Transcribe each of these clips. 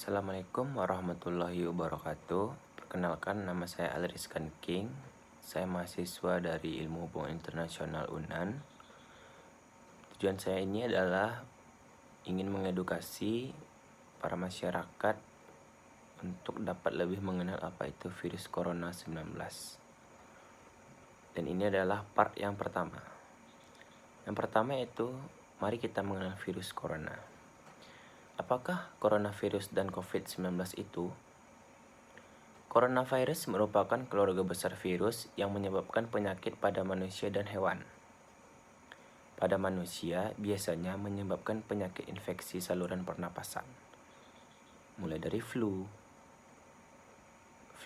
Assalamualaikum warahmatullahi wabarakatuh. Perkenalkan, nama saya Alriskan King. Saya mahasiswa dari Ilmu Hubungan Internasional UNAN. Tujuan saya ini adalah ingin mengedukasi para masyarakat untuk dapat lebih mengenal apa itu virus corona 19. Dan ini adalah part yang pertama. Yang pertama yaitu, mari kita mengenal virus corona. Apakah coronavirus dan COVID-19 itu? Coronavirus merupakan keluarga besar virus yang menyebabkan penyakit pada manusia dan hewan. Pada manusia, biasanya menyebabkan penyakit infeksi saluran pernapasan, mulai dari flu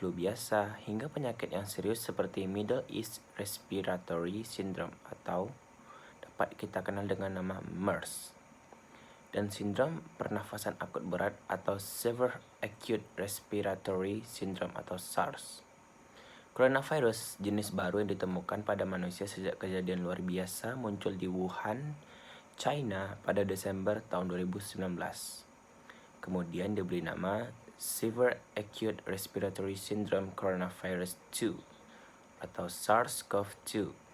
biasa, hingga penyakit yang serius seperti Middle East Respiratory Syndrome atau dapat kita kenal dengan nama MERS, dan sindrom pernafasan akut berat atau Severe Acute Respiratory Syndrome atau SARS. Coronavirus jenis baru yang ditemukan pada manusia sejak kejadian luar biasa muncul di Wuhan, China pada Desember tahun 2019. Kemudian diberi nama Severe Acute Respiratory Syndrome Coronavirus 2 atau SARS-CoV-2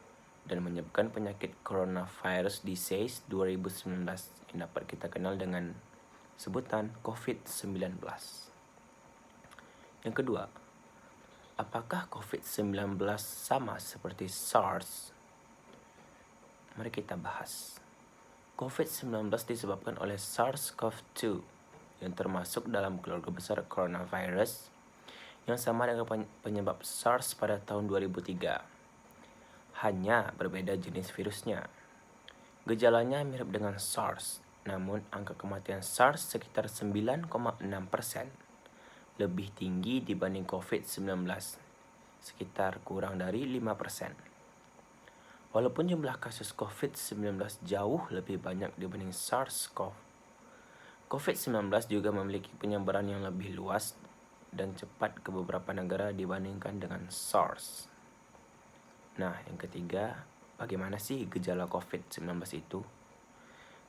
dan menyebabkan penyakit Coronavirus Disease 2019 yang dapat kita kenal dengan sebutan COVID-19. Yang kedua, apakah COVID-19 sama seperti SARS? Mari kita bahas. COVID-19 disebabkan oleh SARS-CoV-2 yang termasuk dalam keluarga besar coronavirus yang sama dengan penyebab SARS pada tahun 2003. Hanya berbeda jenis virusnya. Gejalanya mirip dengan SARS, namun angka kematian SARS sekitar 9,6%, lebih tinggi dibanding COVID-19, sekitar kurang dari 5%. Walaupun jumlah kasus COVID-19 jauh lebih banyak dibanding SARS-CoV, COVID-19 juga memiliki penyebaran yang lebih luas dan cepat ke beberapa negara dibandingkan dengan SARS. Nah, yang ketiga, bagaimana sih gejala COVID-19 itu?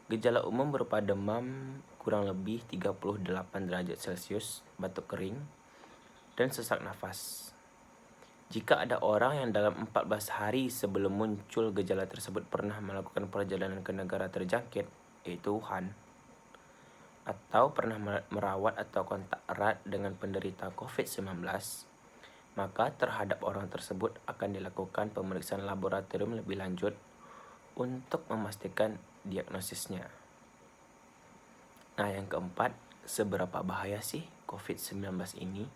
Gejala umum berupa demam kurang lebih 38 derajat Celcius, batuk kering, dan sesak nafas. Jika ada orang yang dalam 14 hari sebelum muncul gejala tersebut pernah melakukan perjalanan ke negara terjangkit, yaitu Wuhan, atau pernah merawat atau kontak erat dengan penderita COVID-19, maka terhadap orang tersebut akan dilakukan pemeriksaan laboratorium lebih lanjut untuk memastikan diagnosisnya. Nah, yang keempat, seberapa bahaya sih COVID-19 ini?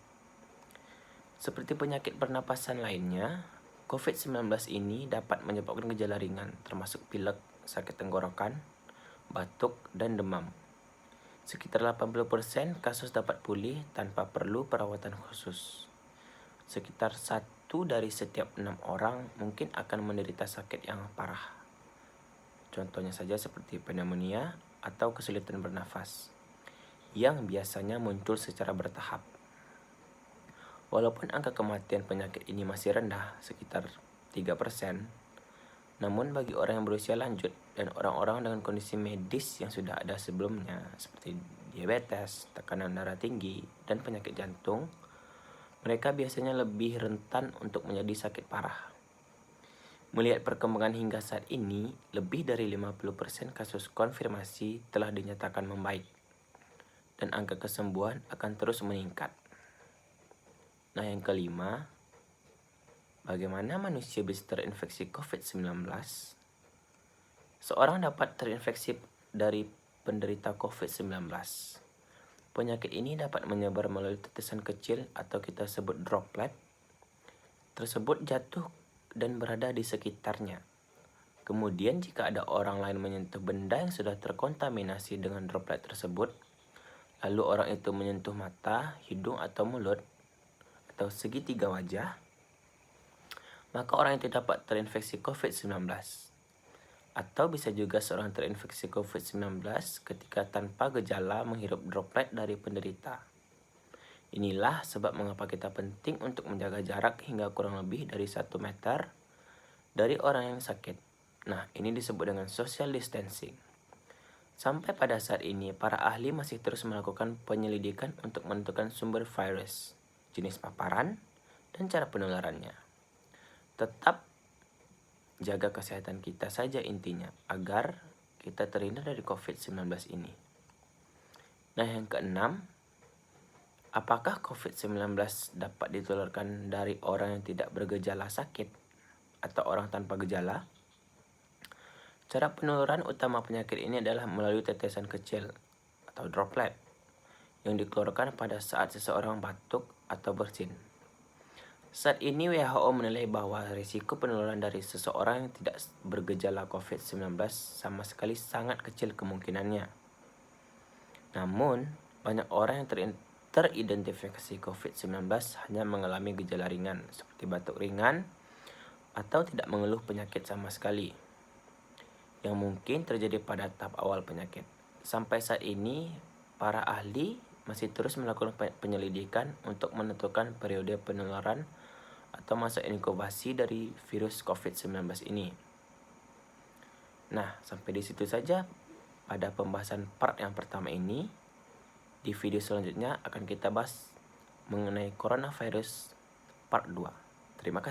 Seperti penyakit pernapasan lainnya, COVID-19 ini dapat menyebabkan gejala ringan, termasuk pilek, sakit tenggorokan, batuk, dan demam. Sekitar 80% kasus dapat pulih tanpa perlu perawatan khusus. Sekitar 1 dari setiap 6 orang mungkin akan menderita sakit yang parah. Contohnya saja seperti pneumonia atau kesulitan bernafas, yang biasanya muncul secara bertahap. Walaupun angka kematian penyakit ini masih rendah, sekitar 3%, namun bagi orang yang berusia lanjut dan orang-orang dengan kondisi medis yang sudah ada sebelumnya, seperti diabetes, tekanan darah tinggi, dan penyakit jantung, mereka biasanya lebih rentan untuk menjadi sakit parah. Melihat perkembangan hingga saat ini, lebih dari 50% kasus konfirmasi telah dinyatakan membaik, dan angka kesembuhan akan terus meningkat. Nah, yang kelima, bagaimana manusia bisa terinfeksi COVID-19? Seorang dapat terinfeksi dari penderita COVID-19. Penyakit ini dapat menyebar melalui tetesan kecil atau kita sebut droplet tersebut jatuh dan berada di sekitarnya. Kemudian jika ada orang lain menyentuh benda yang sudah terkontaminasi dengan droplet tersebut, lalu orang itu menyentuh mata, hidung atau mulut, atau segitiga wajah, maka orang itu dapat terinfeksi COVID-19. Atau bisa juga seorang terinfeksi COVID-19 ketika tanpa gejala menghirup droplet dari penderita. Inilah sebab mengapa kita penting untuk menjaga jarak hingga kurang lebih dari 1 meter dari orang yang sakit. Nah, ini disebut dengan social distancing. Sampai pada saat ini, para ahli masih terus melakukan penyelidikan untuk menentukan sumber virus, jenis paparan, dan cara penularannya. Tetap jaga kesehatan kita saja intinya, agar kita terhindar dari COVID-19 ini. Nah, yang keenam, apakah COVID-19 dapat ditularkan dari orang yang tidak bergejala sakit atau orang tanpa gejala? Cara penularan utama penyakit ini adalah melalui tetesan kecil atau droplet yang dikeluarkan pada saat seseorang batuk atau bersin. Saat ini WHO menilai bahwa risiko penularan dari seseorang yang tidak bergejala COVID-19 sama sekali sangat kecil kemungkinannya. Namun, banyak orang yang teridentifikasi COVID-19 hanya mengalami gejala ringan seperti batuk ringan atau tidak mengeluh penyakit sama sekali, yang mungkin terjadi pada tahap awal penyakit. Sampai saat ini, para ahli masih terus melakukan penyelidikan untuk menentukan periode penularan atau masa inkubasi dari virus COVID-19 ini. Nah, sampai di situ saja pada pembahasan part yang pertama ini. Di video selanjutnya akan kita bahas mengenai coronavirus part 2. Terima kasih.